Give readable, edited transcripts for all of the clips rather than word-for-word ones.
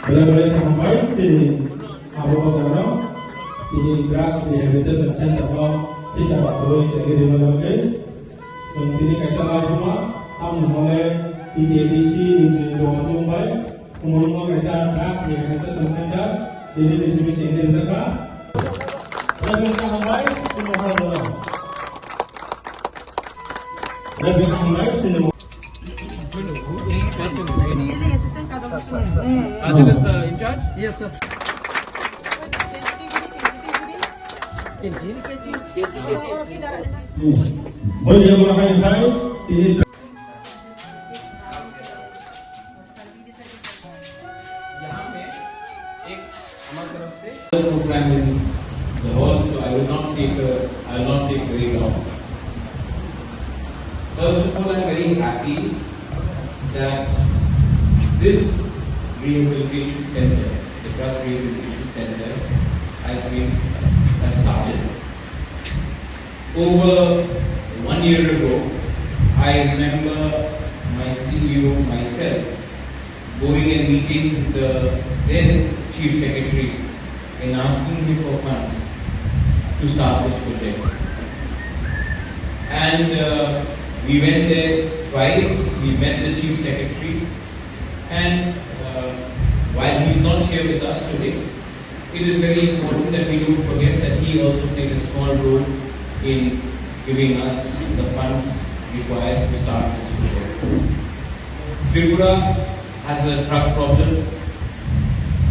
Boleh sampai sini Bubagrani ini Grass Rehabilitation Center kita baca segera malamnya. Sini kasih lagi oleh edisi ini dua Mumbai umumnya kasih Grass Rehabilitation Center ini di sini Rijakha. Lebih sampai semua hal lebih sampai sini. Adil is the in charge? Yes, sir. Boleh meraih hai ini. यहाँ पे एक हमारी तरफ से program in the hall, so I will not take very long. First of all, I am very happy that this rehabilitation center, the drug rehabilitation center, has started. Over 1 year ago, I remember my CEO, myself, going and meeting the then Chief Secretary and asking him for funds to start this project. And we went there twice, we met the Chief Secretary, and while he is not here with us today, it is very important that we don't forget that he also played a small role in giving us the funds required to start this project. Tripura has a drug problem,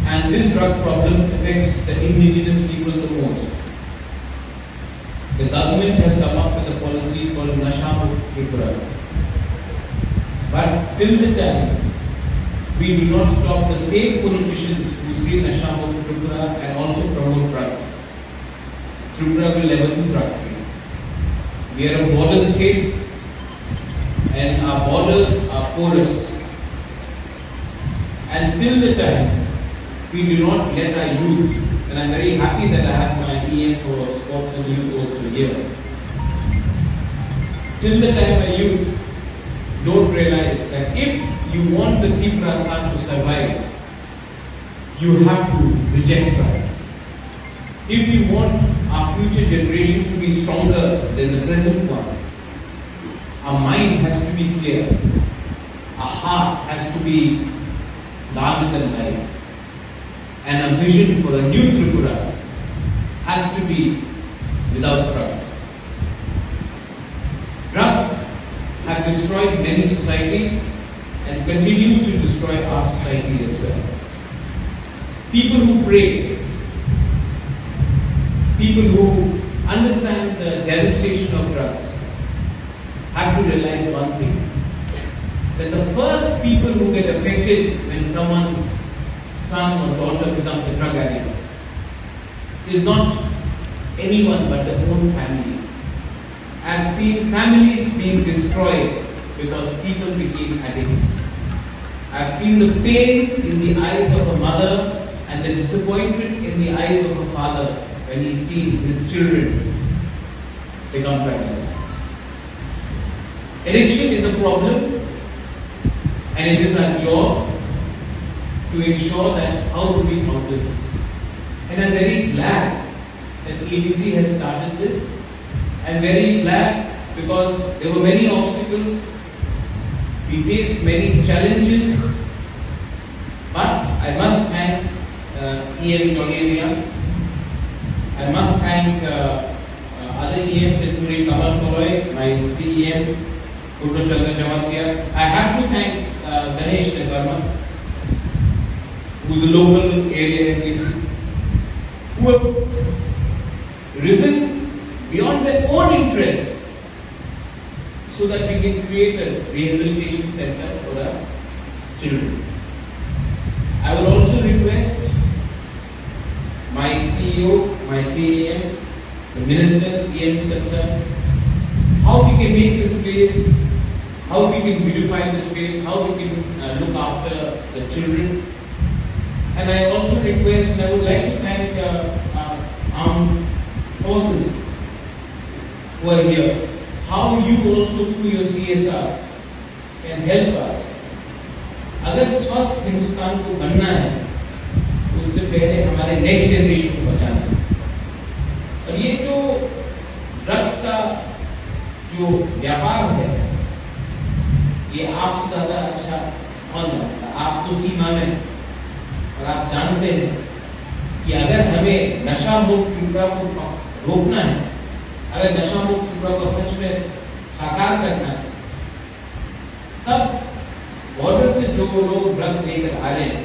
and this drug problem affects the indigenous people the most. The government has come up with a policy called Nasha Mukt Tripura. But till the time we do not stop the same politicians who say Nasha Mukt Tripura and also promote drugs, Tripura will never be drug free. We are a border state and our borders are porous. And till the time we do not let our youth, and I am very happy that I have my EM for sports and youth also here. Till the time our youth don't realize that if you want the Tripura to survive, you have to reject drugs. If you want our future generation to be stronger than the present one, our mind has to be clear, our heart has to be larger than life, and a vision for a new Tripura has to be without drugs. Drugs have destroyed many societies and continues to destroy our society as well. People who pray, people who understand the devastation of drugs have to realize one thing, that the first people who get affected when someone's son or daughter becomes a drug addict is not anyone but their own family. I've seen families being destroyed because people became addicts. I've seen the pain in the eyes of a mother and the disappointment in the eyes of a father when he sees his children become drug addicts. Addiction is a problem, and it is our job to ensure that how do we counter this. And I'm very glad that EDC has started this. I'm very glad because there were many obstacles, we faced many challenges, but I must thank EM Toleria, I must thank other EMs, including Kamal Koloy, my CEM, Kuto Chandra Jamatia. I have to thank Ganesh Verma, who is a local area NPC, who have risen beyond their own interests so that we can create a rehabilitation center for our children. I will also request my CEO, my CEM, the ministers, EMs concerned, how we can make this place, how we can beautify this place, how we can look after the children. And I also request, and I would like to thank our armed forces who are here, how you also through your CSR can help us. अगर स्वस्थ हिंदुस्तान को बनना है उससे पहले हमारे next generation को बचाना है। और ये जो ड्रग्स का जो व्यापार है, ये आपसे ज्यादा अच्छा कौन जानता? आप तो सीमा में, और आप जानते हैं कि अगर हमें नशा मुक्त त्रिपुरा को रोकना है, अगर नशा मुक्त त्रिपुरा को सच में साकार करना है, तब बॉर्डर से जो लोग ड्रग्स लेकर आ रहे हैं,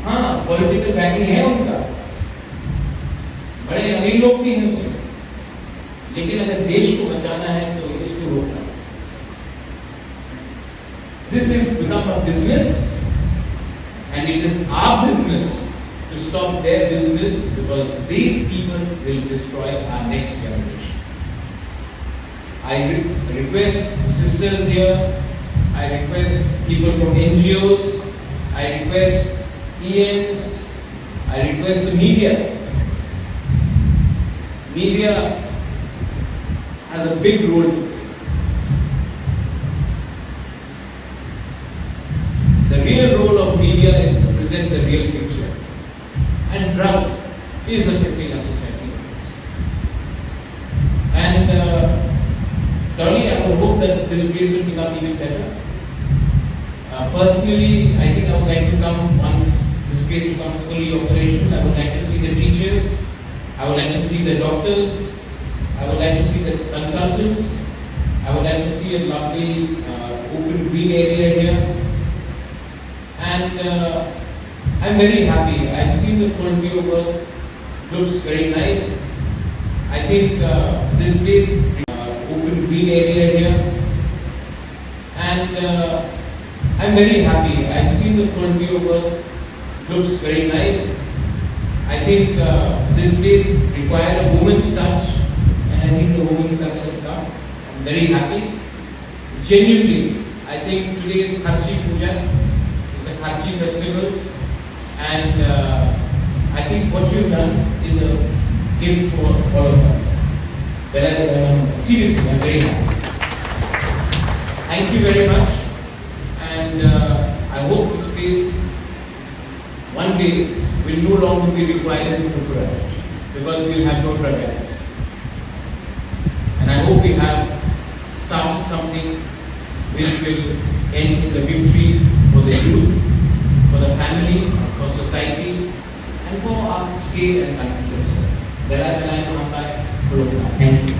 हाँ पॉलिटिकल बैकिंग है उनका, बड़े अमीर लोग भी हैं उसमें, लेकिन अगर देश को बचाना है तो इसको रोकना है। This has become a business, and it is our business to stop their business, because these people will destroy our next generation. I request sisters here, I request people from NGOs, I request EMs, I request the media. Media has a big role to play. The real role of media is to present the real picture. And drugs is affecting our society. And thirdly, I would hope that this place will become even better. Personally, I think I would like to come once this place becomes fully operational. I would like to see the teachers, I would like to see the doctors, I would like to see the consultants, I would like to see a lovely open green area here. And I'm very happy. I've seen the quality of work, looks very nice. I think this place, open green area here. And I'm very happy. I've seen the quality of work, looks very nice. I think this place required a woman's touch, and I think the woman's touch has come. I'm very happy. Genuinely, I think today is Kharchi Puja. It's a Kharchi festival, and I think what you've done is a gift for all of us. Seriously, I'm very happy. Thank you very much, and I hope this place one day will no longer be required in Tripura, because we will have no drug addicts. And I hope we have started something which will end the victory for the youth, for the family, for society, and for our state and country as well. Thank you.